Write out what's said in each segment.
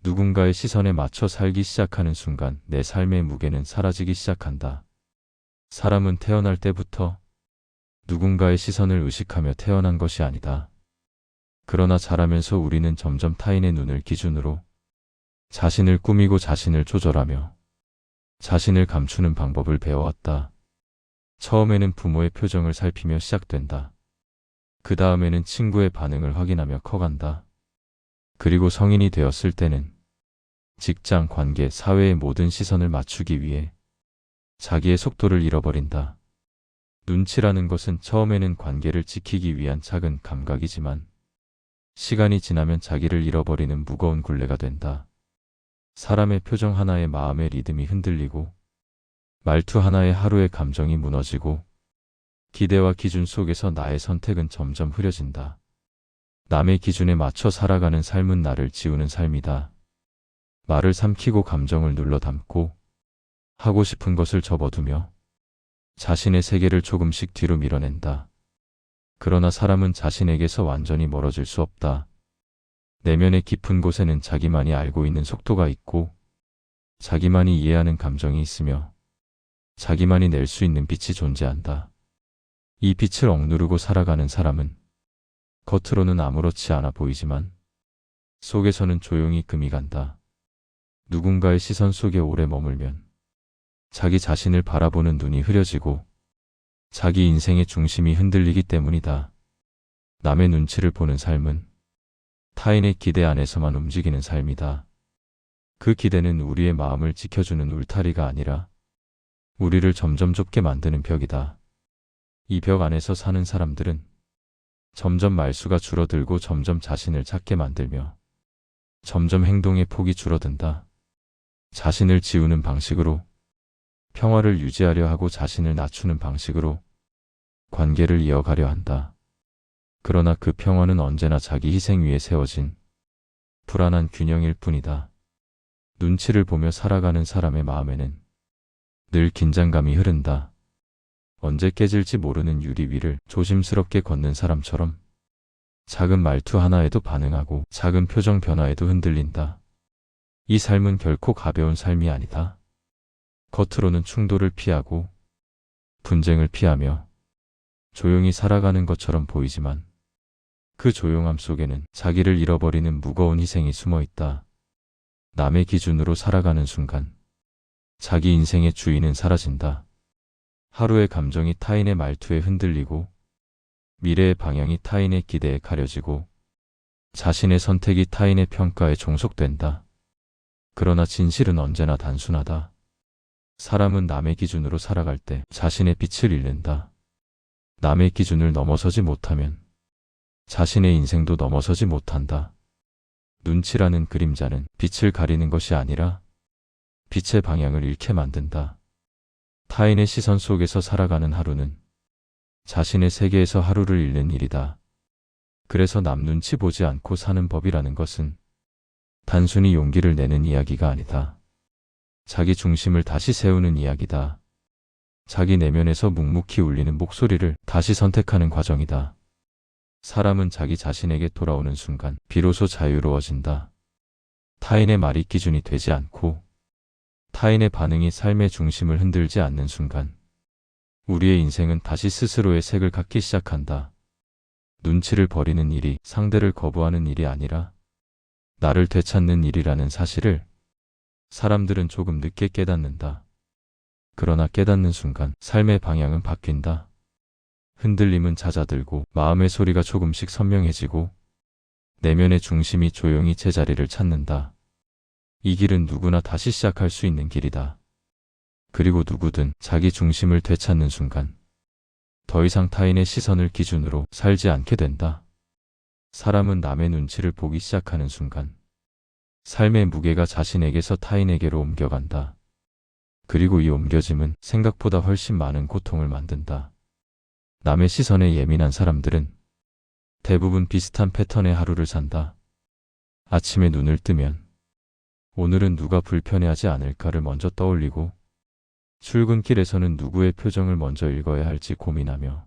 누군가의 시선에 맞춰 살기 시작하는 순간 내 삶의 무게는 사라지기 시작한다. 사람은 태어날 때부터 누군가의 시선을 의식하며 태어난 것이 아니다. 그러나 자라면서 우리는 점점 타인의 눈을 기준으로 자신을 꾸미고 자신을 조절하며 자신을 감추는 방법을 배워왔다. 처음에는 부모의 표정을 살피며 시작된다. 그 다음에는 친구의 반응을 확인하며 커간다. 그리고 성인이 되었을 때는 직장, 관계, 사회의 모든 시선을 맞추기 위해 자기의 속도를 잃어버린다. 눈치라는 것은 처음에는 관계를 지키기 위한 작은 감각이지만 시간이 지나면 자기를 잃어버리는 무거운 굴레가 된다. 사람의 표정 하나에 마음의 리듬이 흔들리고 말투 하나에 하루의 감정이 무너지고 기대와 기준 속에서 나의 선택은 점점 흐려진다. 남의 기준에 맞춰 살아가는 삶은 나를 지우는 삶이다. 말을 삼키고 감정을 눌러 담고 하고 싶은 것을 접어두며 자신의 세계를 조금씩 뒤로 밀어낸다. 그러나 사람은 자신에게서 완전히 멀어질 수 없다. 내면의 깊은 곳에는 자기만이 알고 있는 속도가 있고 자기만이 이해하는 감정이 있으며 자기만이 낼 수 있는 빛이 존재한다. 이 빛을 억누르고 살아가는 사람은 겉으로는 아무렇지 않아 보이지만 속에서는 조용히 금이 간다. 누군가의 시선 속에 오래 머물면 자기 자신을 바라보는 눈이 흐려지고 자기 인생의 중심이 흔들리기 때문이다. 남의 눈치를 보는 삶은 타인의 기대 안에서만 움직이는 삶이다. 그 기대는 우리의 마음을 지켜주는 울타리가 아니라 우리를 점점 좁게 만드는 벽이다. 이 벽 안에서 사는 사람들은 점점 말수가 줄어들고 점점 자신을 찾게 만들며 점점 행동의 폭이 줄어든다. 자신을 지우는 방식으로 평화를 유지하려 하고 자신을 낮추는 방식으로 관계를 이어가려 한다. 그러나 그 평화는 언제나 자기 희생 위에 세워진 불안한 균형일 뿐이다. 눈치를 보며 살아가는 사람의 마음에는 늘 긴장감이 흐른다. 언제 깨질지 모르는 유리 위를 조심스럽게 걷는 사람처럼 작은 말투 하나에도 반응하고 작은 표정 변화에도 흔들린다. 이 삶은 결코 가벼운 삶이 아니다. 겉으로는 충돌을 피하고 분쟁을 피하며 조용히 살아가는 것처럼 보이지만 그 조용함 속에는 자기를 잃어버리는 무거운 희생이 숨어 있다. 남의 기준으로 살아가는 순간 자기 인생의 주인은 사라진다. 하루의 감정이 타인의 말투에 흔들리고 미래의 방향이 타인의 기대에 가려지고 자신의 선택이 타인의 평가에 종속된다. 그러나 진실은 언제나 단순하다. 사람은 남의 기준으로 살아갈 때 자신의 빛을 잃는다. 남의 기준을 넘어서지 못하면 자신의 인생도 넘어서지 못한다. 눈치라는 그림자는 빛을 가리는 것이 아니라 빛의 방향을 잃게 만든다. 타인의 시선 속에서 살아가는 하루는 자신의 세계에서 하루를 잃는 일이다. 그래서 남 눈치 보지 않고 사는 법이라는 것은 단순히 용기를 내는 이야기가 아니다. 자기 중심을 다시 세우는 이야기다. 자기 내면에서 묵묵히 울리는 목소리를 다시 선택하는 과정이다. 사람은 자기 자신에게 돌아오는 순간 비로소 자유로워진다. 타인의 말이 기준이 되지 않고 타인의 반응이 삶의 중심을 흔들지 않는 순간 우리의 인생은 다시 스스로의 색을 갖기 시작한다. 눈치를 버리는 일이 상대를 거부하는 일이 아니라 나를 되찾는 일이라는 사실을 사람들은 조금 늦게 깨닫는다. 그러나 깨닫는 순간 삶의 방향은 바뀐다. 흔들림은 잦아들고 마음의 소리가 조금씩 선명해지고 내면의 중심이 조용히 제자리를 찾는다. 이 길은 누구나 다시 시작할 수 있는 길이다. 그리고 누구든 자기 중심을 되찾는 순간 더 이상 타인의 시선을 기준으로 살지 않게 된다. 사람은 남의 눈치를 보기 시작하는 순간 삶의 무게가 자신에게서 타인에게로 옮겨간다. 그리고 이 옮겨짐은 생각보다 훨씬 많은 고통을 만든다. 남의 시선에 예민한 사람들은 대부분 비슷한 패턴의 하루를 산다. 아침에 눈을 뜨면 오늘은 누가 불편해하지 않을까를 먼저 떠올리고 출근길에서는 누구의 표정을 먼저 읽어야 할지 고민하며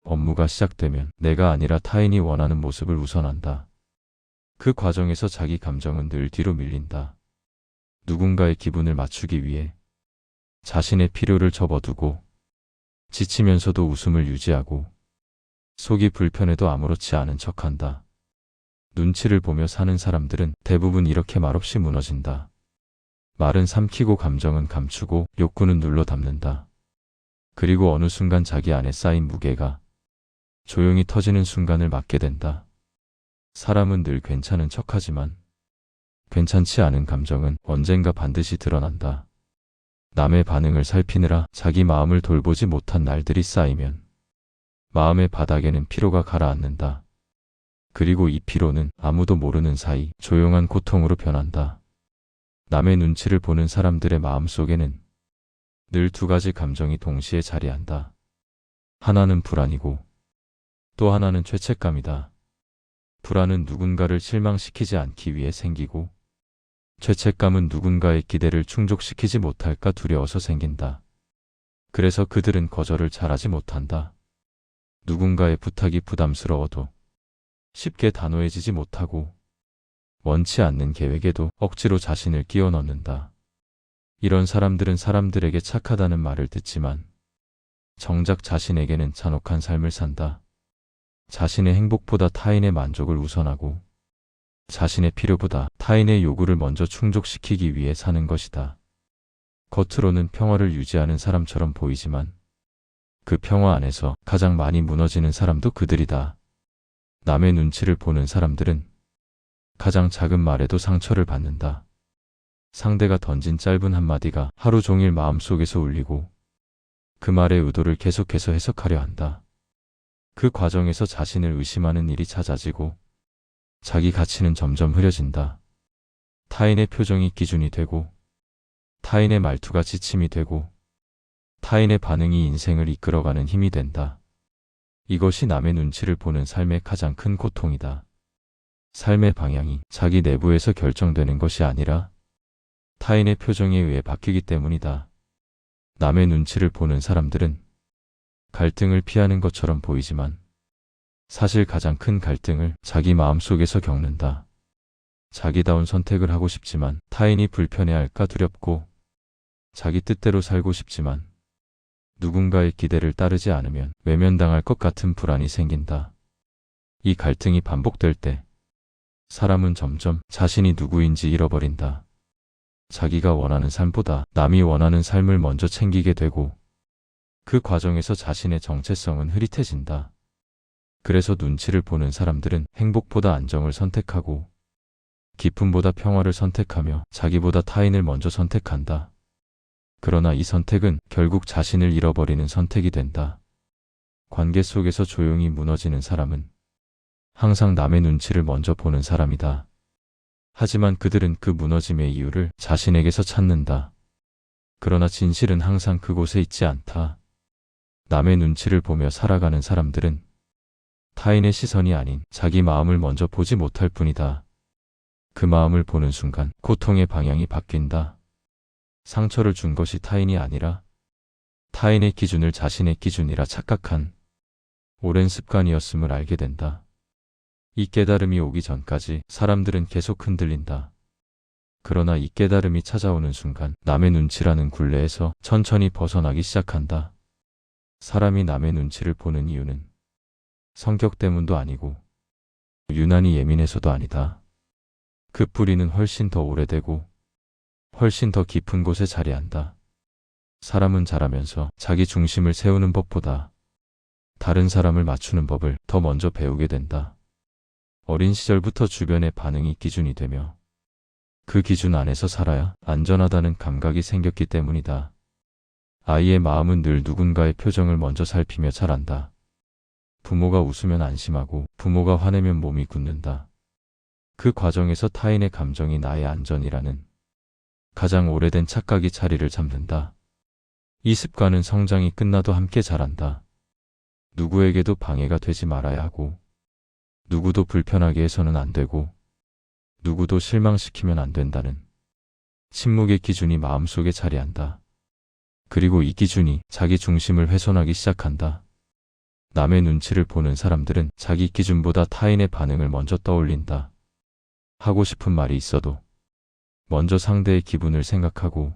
업무가 시작되면 내가 아니라 타인이 원하는 모습을 우선한다. 그 과정에서 자기 감정은 늘 뒤로 밀린다. 누군가의 기분을 맞추기 위해 자신의 필요를 접어두고 지치면서도 웃음을 유지하고 속이 불편해도 아무렇지 않은 척한다. 눈치를 보며 사는 사람들은 대부분 이렇게 말없이 무너진다. 말은 삼키고 감정은 감추고 욕구는 눌러 담는다. 그리고 어느 순간 자기 안에 쌓인 무게가 조용히 터지는 순간을 맞게 된다. 사람은 늘 괜찮은 척하지만 괜찮지 않은 감정은 언젠가 반드시 드러난다. 남의 반응을 살피느라 자기 마음을 돌보지 못한 날들이 쌓이면 마음의 바닥에는 피로가 가라앉는다. 그리고 이 피로는 아무도 모르는 사이 조용한 고통으로 변한다. 남의 눈치를 보는 사람들의 마음속에는 늘 두 가지 감정이 동시에 자리한다. 하나는 불안이고 또 하나는 죄책감이다. 불안은 누군가를 실망시키지 않기 위해 생기고 죄책감은 누군가의 기대를 충족시키지 못할까 두려워서 생긴다. 그래서 그들은 거절을 잘하지 못한다. 누군가의 부탁이 부담스러워도 쉽게 단호해지지 못하고 원치 않는 계획에도 억지로 자신을 끼워 넣는다. 이런 사람들은 사람들에게 착하다는 말을 듣지만 정작 자신에게는 잔혹한 삶을 산다. 자신의 행복보다 타인의 만족을 우선하고 자신의 필요보다 타인의 요구를 먼저 충족시키기 위해 사는 것이다. 겉으로는 평화를 유지하는 사람처럼 보이지만 그 평화 안에서 가장 많이 무너지는 사람도 그들이다. 남의 눈치를 보는 사람들은 가장 작은 말에도 상처를 받는다. 상대가 던진 짧은 한마디가 하루 종일 마음속에서 울리고 그 말의 의도를 계속해서 해석하려 한다. 그 과정에서 자신을 의심하는 일이 잦아지고 자기 가치는 점점 흐려진다. 타인의 표정이 기준이 되고 타인의 말투가 지침이 되고 타인의 반응이 인생을 이끌어가는 힘이 된다. 이것이 남의 눈치를 보는 삶의 가장 큰 고통이다. 삶의 방향이 자기 내부에서 결정되는 것이 아니라 타인의 표정에 의해 바뀌기 때문이다. 남의 눈치를 보는 사람들은 갈등을 피하는 것처럼 보이지만 사실 가장 큰 갈등을 자기 마음속에서 겪는다. 자기다운 선택을 하고 싶지만 타인이 불편해할까 두렵고 자기 뜻대로 살고 싶지만 누군가의 기대를 따르지 않으면 외면당할 것 같은 불안이 생긴다. 이 갈등이 반복될 때 사람은 점점 자신이 누구인지 잃어버린다. 자기가 원하는 삶보다 남이 원하는 삶을 먼저 챙기게 되고 그 과정에서 자신의 정체성은 흐릿해진다. 그래서 눈치를 보는 사람들은 행복보다 안정을 선택하고 기쁨보다 평화를 선택하며 자기보다 타인을 먼저 선택한다. 그러나 이 선택은 결국 자신을 잃어버리는 선택이 된다. 관계 속에서 조용히 무너지는 사람은 항상 남의 눈치를 먼저 보는 사람이다. 하지만 그들은 그 무너짐의 이유를 자신에게서 찾는다. 그러나 진실은 항상 그곳에 있지 않다. 남의 눈치를 보며 살아가는 사람들은 타인의 시선이 아닌 자기 마음을 먼저 보지 못할 뿐이다. 그 마음을 보는 순간 고통의 방향이 바뀐다. 상처를 준 것이 타인이 아니라 타인의 기준을 자신의 기준이라 착각한 오랜 습관이었음을 알게 된다. 이 깨달음이 오기 전까지 사람들은 계속 흔들린다. 그러나 이 깨달음이 찾아오는 순간 남의 눈치라는 굴레에서 천천히 벗어나기 시작한다. 사람이 남의 눈치를 보는 이유는 성격 때문도 아니고 유난히 예민해서도 아니다. 그 뿌리는 훨씬 더 오래되고 훨씬 더 깊은 곳에 자리한다. 사람은 자라면서 자기 중심을 세우는 법보다 다른 사람을 맞추는 법을 더 먼저 배우게 된다. 어린 시절부터 주변의 반응이 기준이 되며 그 기준 안에서 살아야 안전하다는 감각이 생겼기 때문이다. 아이의 마음은 늘 누군가의 표정을 먼저 살피며 자란다. 부모가 웃으면 안심하고 부모가 화내면 몸이 굳는다. 그 과정에서 타인의 감정이 나의 안전이라는 가장 오래된 착각이 자리를 잡는다. 이 습관은 성장이 끝나도 함께 자란다. 누구에게도 방해가 되지 말아야 하고 누구도 불편하게 해서는 안 되고 누구도 실망시키면 안 된다는 침묵의 기준이 마음속에 자리한다. 그리고 이 기준이 자기 중심을 훼손하기 시작한다. 남의 눈치를 보는 사람들은 자기 기준보다 타인의 반응을 먼저 떠올린다. 하고 싶은 말이 있어도 먼저 상대의 기분을 생각하고,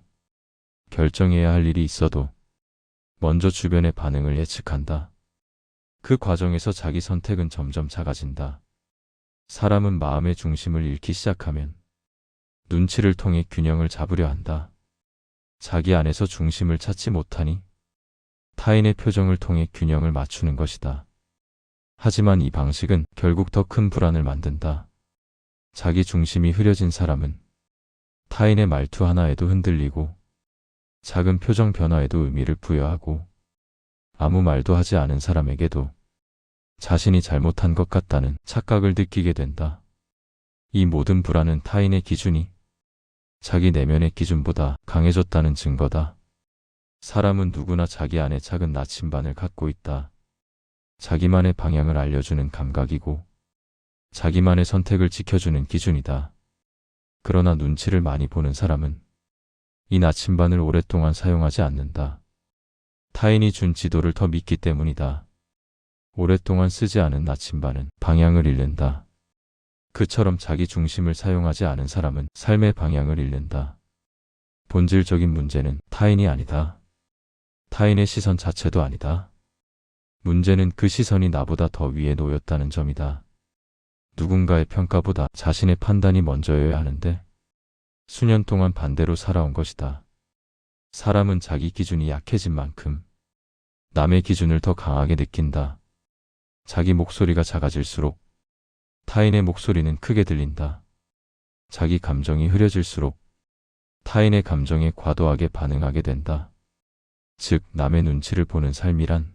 결정해야 할 일이 있어도 먼저 주변의 반응을 예측한다. 그 과정에서 자기 선택은 점점 작아진다. 사람은 마음의 중심을 잃기 시작하면 눈치를 통해 균형을 잡으려 한다. 자기 안에서 중심을 찾지 못하니 타인의 표정을 통해 균형을 맞추는 것이다. 하지만 이 방식은 결국 더 큰 불안을 만든다. 자기 중심이 흐려진 사람은 타인의 말투 하나에도 흔들리고, 작은 표정 변화에도 의미를 부여하고, 아무 말도 하지 않은 사람에게도 자신이 잘못한 것 같다는 착각을 느끼게 된다. 이 모든 불안은 타인의 기준이 자기 내면의 기준보다 강해졌다는 증거다. 사람은 누구나 자기 안에 작은 나침반을 갖고 있다. 자기만의 방향을 알려주는 감각이고, 자기만의 선택을 지켜주는 기준이다. 그러나 눈치를 많이 보는 사람은 이 나침반을 오랫동안 사용하지 않는다. 타인이 준 지도를 더 믿기 때문이다. 오랫동안 쓰지 않은 나침반은 방향을 잃는다. 그처럼 자기 중심을 사용하지 않은 사람은 삶의 방향을 잃는다. 본질적인 문제는 타인이 아니다. 타인의 시선 자체도 아니다. 문제는 그 시선이 나보다 더 위에 놓였다는 점이다. 누군가의 평가보다 자신의 판단이 먼저여야 하는데 수년 동안 반대로 살아온 것이다. 사람은 자기 기준이 약해진 만큼 남의 기준을 더 강하게 느낀다. 자기 목소리가 작아질수록 타인의 목소리는 크게 들린다. 자기 감정이 흐려질수록 타인의 감정에 과도하게 반응하게 된다. 즉, 남의 눈치를 보는 삶이란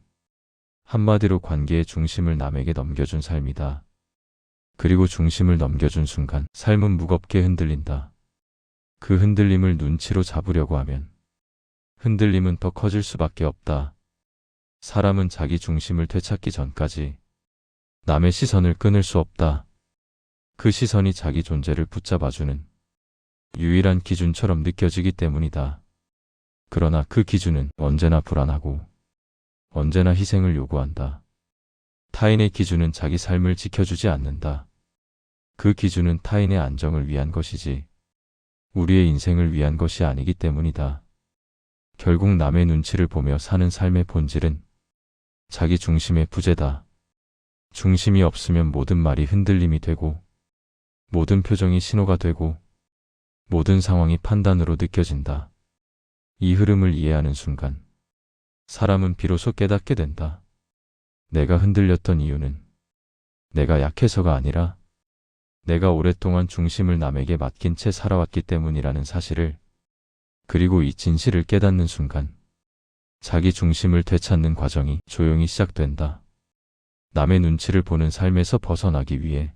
한마디로 관계의 중심을 남에게 넘겨준 삶이다. 그리고 중심을 넘겨준 순간 삶은 무겁게 흔들린다. 그 흔들림을 눈치로 잡으려고 하면 흔들림은 더 커질 수밖에 없다. 사람은 자기 중심을 되찾기 전까지 남의 시선을 끊을 수 없다. 그 시선이 자기 존재를 붙잡아주는 유일한 기준처럼 느껴지기 때문이다. 그러나 그 기준은 언제나 불안하고 언제나 희생을 요구한다. 타인의 기준은 자기 삶을 지켜주지 않는다. 그 기준은 타인의 안정을 위한 것이지 우리의 인생을 위한 것이 아니기 때문이다. 결국 남의 눈치를 보며 사는 삶의 본질은 자기 중심의 부재다. 중심이 없으면 모든 말이 흔들림이 되고, 모든 표정이 신호가 되고, 모든 상황이 판단으로 느껴진다. 이 흐름을 이해하는 순간 사람은 비로소 깨닫게 된다. 내가 흔들렸던 이유는 내가 약해서가 아니라 내가 오랫동안 중심을 남에게 맡긴 채 살아왔기 때문이라는 사실을, 그리고 이 진실을 깨닫는 순간 자기 중심을 되찾는 과정이 조용히 시작된다. 남의 눈치를 보는 삶에서 벗어나기 위해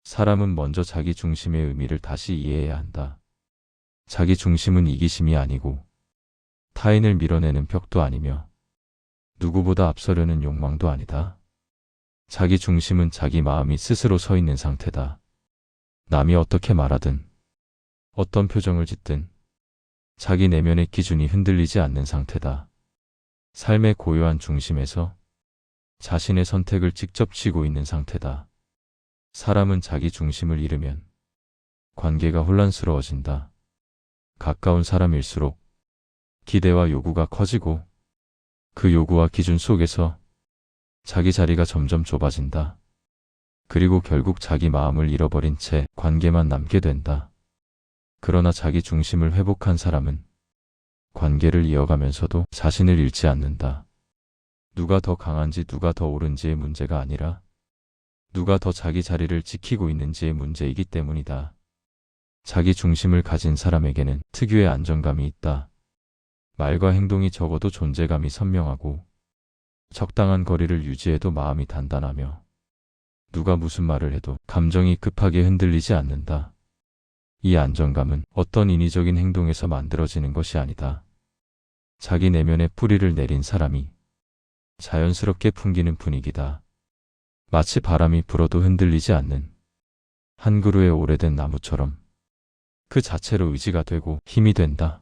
사람은 먼저 자기 중심의 의미를 다시 이해해야 한다. 자기 중심은 이기심이 아니고 타인을 밀어내는 벽도 아니며 누구보다 앞서려는 욕망도 아니다. 자기 중심은 자기 마음이 스스로 서 있는 상태다. 남이 어떻게 말하든 어떤 표정을 짓든 자기 내면의 기준이 흔들리지 않는 상태다. 삶의 고요한 중심에서 자신의 선택을 직접 쥐고 있는 상태다. 사람은 자기 중심을 잃으면 관계가 혼란스러워진다. 가까운 사람일수록 기대와 요구가 커지고 그 요구와 기준 속에서 자기 자리가 점점 좁아진다. 그리고 결국 자기 마음을 잃어버린 채 관계만 남게 된다. 그러나 자기 중심을 회복한 사람은 관계를 이어가면서도 자신을 잃지 않는다. 누가 더 강한지 누가 더 옳은지의 문제가 아니라 누가 더 자기 자리를 지키고 있는지의 문제이기 때문이다. 자기 중심을 가진 사람에게는 특유의 안정감이 있다. 말과 행동이 적어도 존재감이 선명하고 적당한 거리를 유지해도 마음이 단단하며 누가 무슨 말을 해도 감정이 급하게 흔들리지 않는다. 이 안정감은 어떤 인위적인 행동에서 만들어지는 것이 아니다. 자기 내면에 뿌리를 내린 사람이 자연스럽게 풍기는 분위기다. 마치 바람이 불어도 흔들리지 않는 한 그루의 오래된 나무처럼 그 자체로 의지가 되고 힘이 된다.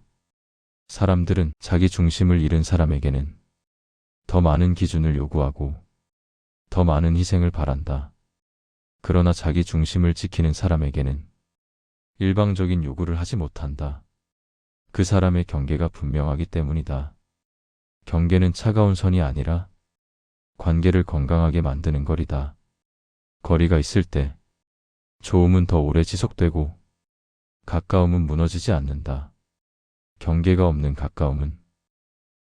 사람들은 자기 중심을 잃은 사람에게는 더 많은 기준을 요구하고 더 많은 희생을 바란다. 그러나 자기 중심을 지키는 사람에게는 일방적인 요구를 하지 못한다. 그 사람의 경계가 분명하기 때문이다. 경계는 차가운 선이 아니라 관계를 건강하게 만드는 거리다. 거리가 있을 때 좋음은 더 오래 지속되고 가까움은 무너지지 않는다. 경계가 없는 가까움은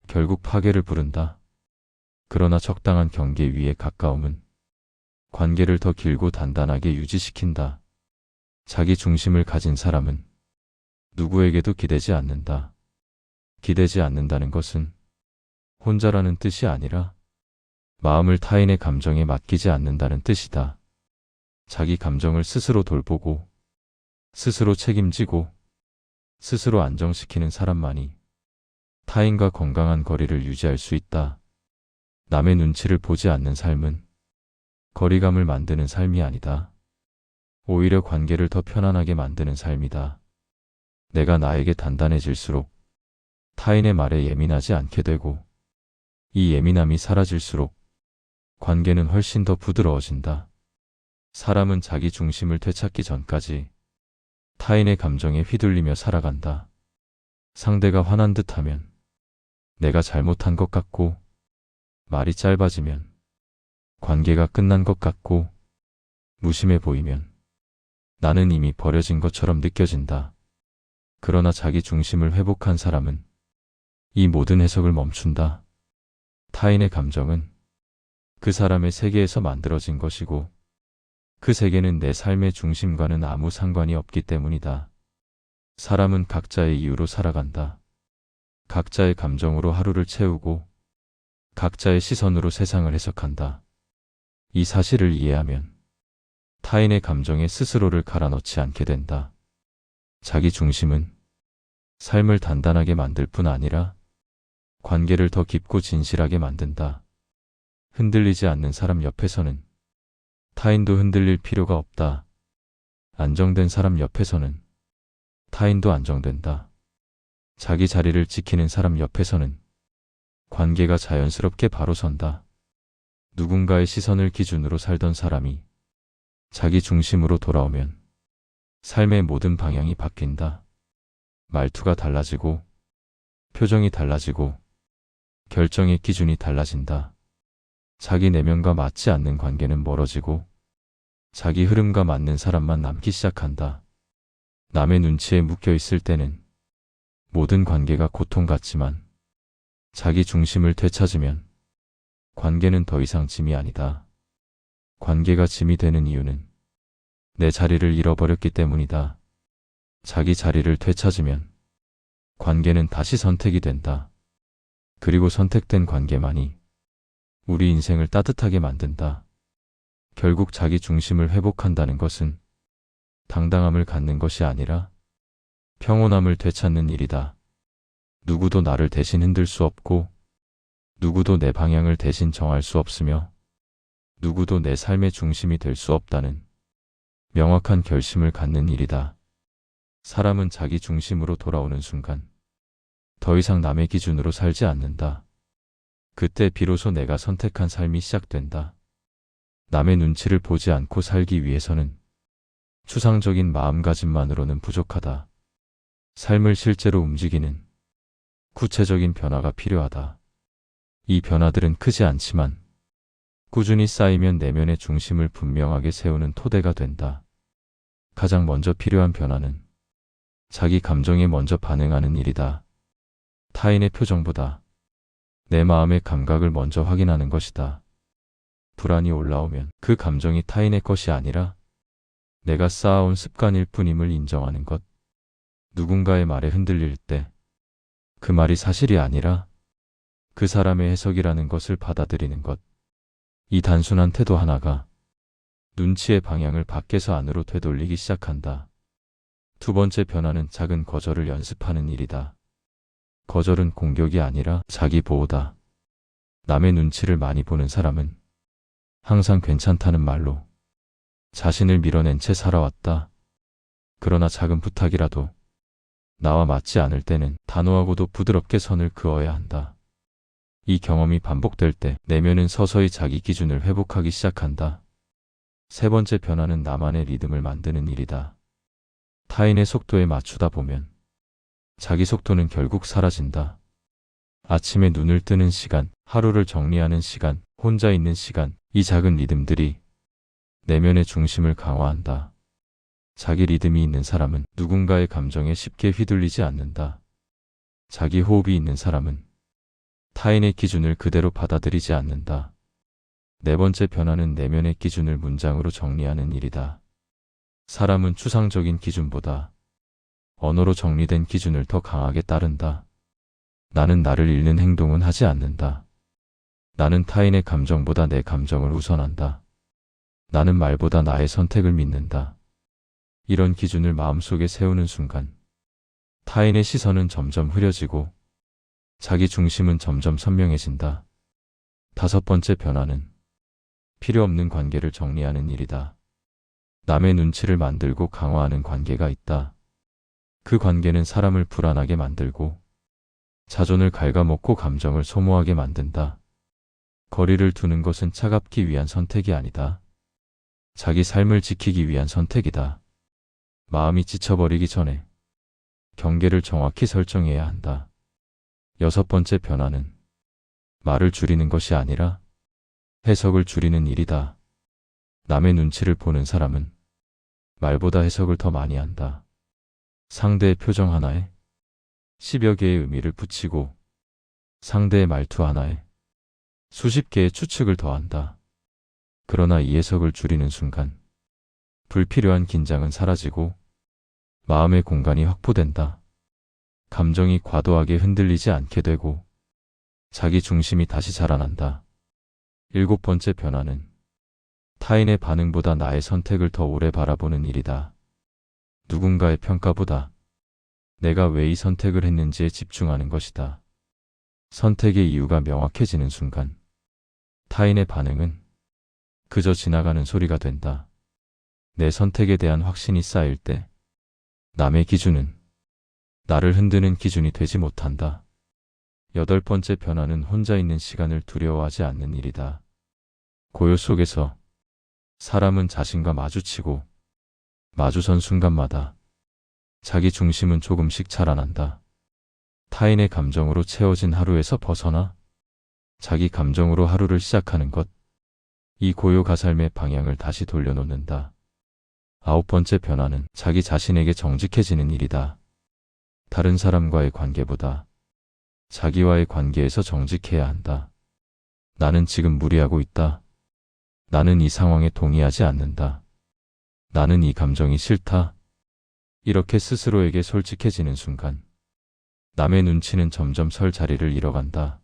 결국 파괴를 부른다. 그러나 적당한 경계 위의 가까움은 관계를 더 길고 단단하게 유지시킨다. 자기 중심을 가진 사람은 누구에게도 기대지 않는다. 기대지 않는다는 것은 혼자라는 뜻이 아니라 마음을 타인의 감정에 맡기지 않는다는 뜻이다. 자기 감정을 스스로 돌보고 스스로 책임지고 스스로 안정시키는 사람만이 타인과 건강한 거리를 유지할 수 있다. 남의 눈치를 보지 않는 삶은 거리감을 만드는 삶이 아니다. 오히려 관계를 더 편안하게 만드는 삶이다. 내가 나에게 단단해질수록 타인의 말에 예민하지 않게 되고 이 예민함이 사라질수록 관계는 훨씬 더 부드러워진다. 사람은 자기 중심을 되찾기 전까지 타인의 감정에 휘둘리며 살아간다. 상대가 화난 듯하면 내가 잘못한 것 같고, 말이 짧아지면 관계가 끝난 것 같고, 무심해 보이면 나는 이미 버려진 것처럼 느껴진다. 그러나 자기 중심을 회복한 사람은 이 모든 해석을 멈춘다. 타인의 감정은 그 사람의 세계에서 만들어진 것이고 그 세계는 내 삶의 중심과는 아무 상관이 없기 때문이다. 사람은 각자의 이유로 살아간다. 각자의 감정으로 하루를 채우고 각자의 시선으로 세상을 해석한다. 이 사실을 이해하면 타인의 감정에 스스로를 갈아넣지 않게 된다. 자기 중심은 삶을 단단하게 만들 뿐 아니라 관계를 더 깊고 진실하게 만든다. 흔들리지 않는 사람 옆에서는 타인도 흔들릴 필요가 없다. 안정된 사람 옆에서는 타인도 안정된다. 자기 자리를 지키는 사람 옆에서는 관계가 자연스럽게 바로 선다. 누군가의 시선을 기준으로 살던 사람이 자기 중심으로 돌아오면 삶의 모든 방향이 바뀐다. 말투가 달라지고 표정이 달라지고 결정의 기준이 달라진다. 자기 내면과 맞지 않는 관계는 멀어지고 자기 흐름과 맞는 사람만 남기 시작한다. 남의 눈치에 묶여 있을 때는 모든 관계가 고통 같지만 자기 중심을 되찾으면 관계는 더 이상 짐이 아니다. 관계가 짐이 되는 이유는 내 자리를 잃어버렸기 때문이다. 자기 자리를 되찾으면 관계는 다시 선택이 된다. 그리고 선택된 관계만이 우리 인생을 따뜻하게 만든다. 결국 자기 중심을 회복한다는 것은 당당함을 갖는 것이 아니라 평온함을 되찾는 일이다. 누구도 나를 대신 흔들 수 없고 누구도 내 방향을 대신 정할 수 없으며 누구도 내 삶의 중심이 될 수 없다는 명확한 결심을 갖는 일이다. 사람은 자기 중심으로 돌아오는 순간 더 이상 남의 기준으로 살지 않는다. 그때 비로소 내가 선택한 삶이 시작된다. 남의 눈치를 보지 않고 살기 위해서는 추상적인 마음가짐만으로는 부족하다. 삶을 실제로 움직이는 구체적인 변화가 필요하다. 이 변화들은 크지 않지만 꾸준히 쌓이면 내면의 중심을 분명하게 세우는 토대가 된다. 가장 먼저 필요한 변화는 자기 감정에 먼저 반응하는 일이다. 타인의 표정보다 내 마음의 감각을 먼저 확인하는 것이다. 불안이 올라오면 그 감정이 타인의 것이 아니라 내가 쌓아온 습관일 뿐임을 인정하는 것. 누군가의 말에 흔들릴 때 그 말이 사실이 아니라 그 사람의 해석이라는 것을 받아들이는 것. 이 단순한 태도 하나가 눈치의 방향을 밖에서 안으로 되돌리기 시작한다. 두 번째 변화는 작은 거절을 연습하는 일이다. 거절은 공격이 아니라 자기 보호다. 남의 눈치를 많이 보는 사람은 항상 괜찮다는 말로 자신을 밀어낸 채 살아왔다. 그러나 작은 부탁이라도 나와 맞지 않을 때는 단호하고도 부드럽게 선을 그어야 한다. 이 경험이 반복될 때 내면은 서서히 자기 기준을 회복하기 시작한다. 세 번째 변화는 나만의 리듬을 만드는 일이다. 타인의 속도에 맞추다 보면 자기 속도는 결국 사라진다. 아침에 눈을 뜨는 시간, 하루를 정리하는 시간, 혼자 있는 시간, 이 작은 리듬들이 내면의 중심을 강화한다. 자기 리듬이 있는 사람은 누군가의 감정에 쉽게 휘둘리지 않는다. 자기 호흡이 있는 사람은 타인의 기준을 그대로 받아들이지 않는다. 네 번째 변화는 내면의 기준을 문장으로 정리하는 일이다. 사람은 추상적인 기준보다 언어로 정리된 기준을 더 강하게 따른다. 나는 나를 잃는 행동은 하지 않는다. 나는 타인의 감정보다 내 감정을 우선한다. 나는 말보다 나의 선택을 믿는다. 이런 기준을 마음속에 세우는 순간 타인의 시선은 점점 흐려지고 자기 중심은 점점 선명해진다. 다섯 번째 변화는 필요 없는 관계를 정리하는 일이다. 남의 눈치를 만들고 강화하는 관계가 있다. 그 관계는 사람을 불안하게 만들고 자존을 갉아먹고 감정을 소모하게 만든다. 거리를 두는 것은 차갑기 위한 선택이 아니다. 자기 삶을 지키기 위한 선택이다. 마음이 지쳐버리기 전에 경계를 정확히 설정해야 한다. 여섯 번째 변화는 말을 줄이는 것이 아니라 해석을 줄이는 일이다. 남의 눈치를 보는 사람은 말보다 해석을 더 많이 한다. 상대의 표정 하나에 10여 개의 의미를 붙이고 상대의 말투 하나에 수십 개의 추측을 더한다. 그러나 이 해석을 줄이는 순간 불필요한 긴장은 사라지고 마음의 공간이 확보된다. 감정이 과도하게 흔들리지 않게 되고 자기 중심이 다시 자라난다. 일곱 번째 변화는 타인의 반응보다 나의 선택을 더 오래 바라보는 일이다. 누군가의 평가보다 내가 왜 이 선택을 했는지에 집중하는 것이다. 선택의 이유가 명확해지는 순간 타인의 반응은 그저 지나가는 소리가 된다. 내 선택에 대한 확신이 쌓일 때 남의 기준은 나를 흔드는 기준이 되지 못한다. 여덟 번째 변화는 혼자 있는 시간을 두려워하지 않는 일이다. 고요 속에서 사람은 자신과 마주치고 마주선 순간마다 자기 중심은 조금씩 자라난다. 타인의 감정으로 채워진 하루에서 벗어나 자기 감정으로 하루를 시작하는 것. 이 고요가 삶의 방향을 다시 돌려놓는다. 아홉 번째 변화는 자기 자신에게 정직해지는 일이다. 다른 사람과의 관계보다 자기와의 관계에서 정직해야 한다. 나는 지금 무리하고 있다. 나는 이 상황에 동의하지 않는다. 나는 이 감정이 싫다. 이렇게 스스로에게 솔직해지는 순간 남의 눈치는 점점 설 자리를 잃어간다.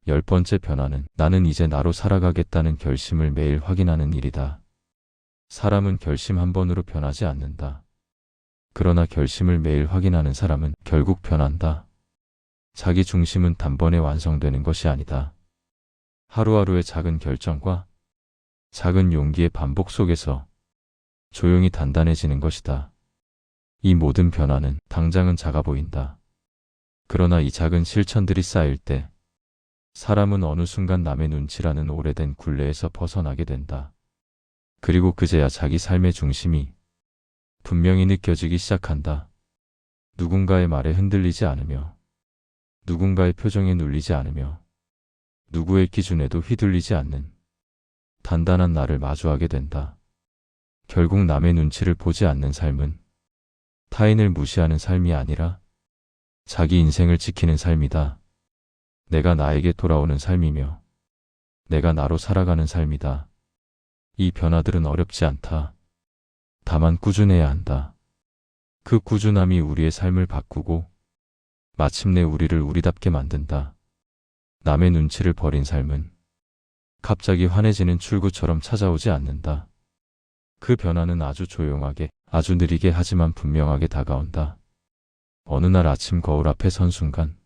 열 번째 변화는 나는 이제 나로 살아가겠다는 결심을 매일 확인하는 일이다. 사람은 결심 한 번으로 변하지 않는다. 그러나 결심을 매일 확인하는 사람은 결국 변한다. 자기 중심은 단번에 완성되는 것이 아니다. 하루하루의 작은 결정과 작은 용기의 반복 속에서 조용히 단단해지는 것이다. 이 모든 변화는 당장은 작아 보인다. 그러나 이 작은 실천들이 쌓일 때 사람은 어느 순간 남의 눈치라는 오래된 굴레에서 벗어나게 된다. 그리고 그제야 자기 삶의 중심이 분명히 느껴지기 시작한다. 누군가의 말에 흔들리지 않으며 누군가의 표정에 눌리지 않으며 누구의 기준에도 휘둘리지 않는 단단한 나를 마주하게 된다. 결국 남의 눈치를 보지 않는 삶은 타인을 무시하는 삶이 아니라 자기 인생을 지키는 삶이다. 내가 나에게 돌아오는 삶이며 내가 나로 살아가는 삶이다. 이 변화들은 어렵지 않다. 다만 꾸준해야 한다. 그 꾸준함이 우리의 삶을 바꾸고 마침내 우리를 우리답게 만든다. 남의 눈치를 버린 삶은 갑자기 환해지는 출구처럼 찾아오지 않는다. 그 변화는 아주 조용하게, 아주 느리게 하지만 분명하게 다가온다. 어느 날 아침 거울 앞에 선 순간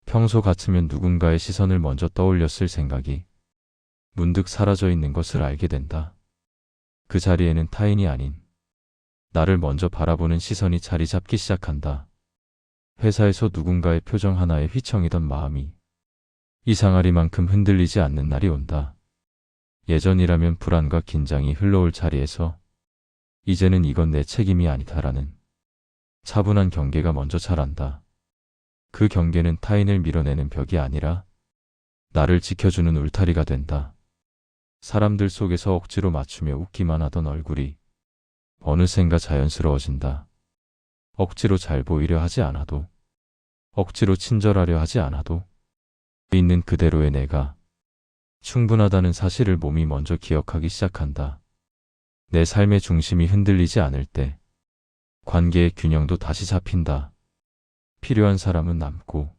평소 같으면 누군가의 시선을 먼저 떠올렸을 생각이 문득 사라져 있는 것을 알게 된다. 그 자리에는 타인이 아닌 나를 먼저 바라보는 시선이 자리 잡기 시작한다. 회사에서 누군가의 표정 하나에 휘청이던 마음이 이상하리만큼 흔들리지 않는 날이 온다. 예전이라면 불안과 긴장이 흘러올 자리에서 이제는 이건 내 책임이 아니다라는 차분한 경계가 먼저 자란다. 그 경계는 타인을 밀어내는 벽이 아니라 나를 지켜주는 울타리가 된다. 사람들 속에서 억지로 맞추며 웃기만 하던 얼굴이 어느샌가 자연스러워진다. 억지로 잘 보이려 하지 않아도, 억지로 친절하려 하지 않아도 있는 그대로의 내가 충분하다는 사실을 몸이 먼저 기억하기 시작한다. 내 삶의 중심이 흔들리지 않을 때 관계의 균형도 다시 잡힌다. 필요한 사람은 남고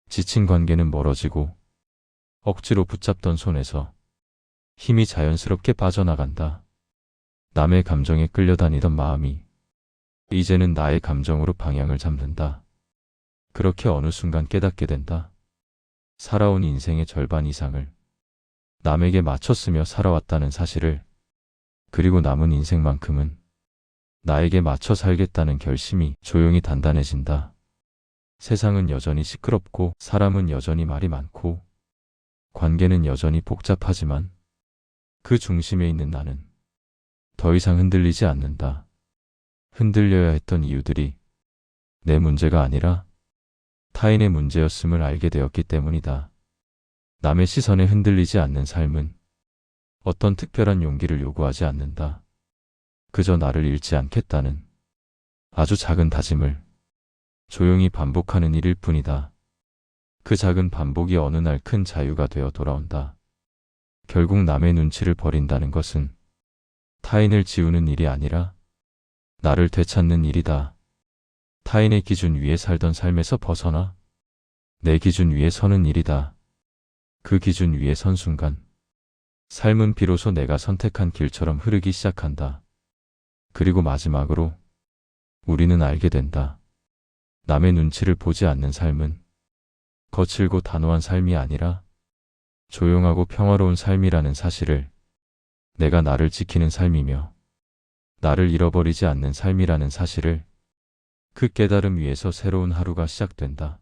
지친 관계는 멀어지고 억지로 붙잡던 손에서 힘이 자연스럽게 빠져나간다. 남의 감정에 끌려다니던 마음이 이제는 나의 감정으로 방향을 잡는다. 그렇게 어느 순간 깨닫게 된다. 살아온 인생의 절반 이상을 남에게 맞췄으며 살아왔다는 사실을, 그리고 남은 인생만큼은 나에게 맞춰 살겠다는 결심이 조용히 단단해진다. 세상은 여전히 시끄럽고 사람은 여전히 말이 많고 관계는 여전히 복잡하지만 그 중심에 있는 나는 더 이상 흔들리지 않는다. 흔들려야 했던 이유들이 내 문제가 아니라 타인의 문제였음을 알게 되었기 때문이다. 남의 시선에 흔들리지 않는 삶은 어떤 특별한 용기를 요구하지 않는다. 그저 나를 잃지 않겠다는 아주 작은 다짐을 조용히 반복하는 일일 뿐이다. 그 작은 반복이 어느 날 큰 자유가 되어 돌아온다. 결국 남의 눈치를 버린다는 것은 타인을 지우는 일이 아니라 나를 되찾는 일이다. 타인의 기준 위에 살던 삶에서 벗어나 내 기준 위에 서는 일이다. 그 기준 위에 선 순간 삶은 비로소 내가 선택한 길처럼 흐르기 시작한다. 그리고 마지막으로 우리는 알게 된다. 남의 눈치를 보지 않는 삶은 거칠고 단호한 삶이 아니라 조용하고 평화로운 삶이라는 사실을, 내가 나를 지키는 삶이며 나를 잃어버리지 않는 삶이라는 사실을, 그 깨달음 위에서 새로운 하루가 시작된다.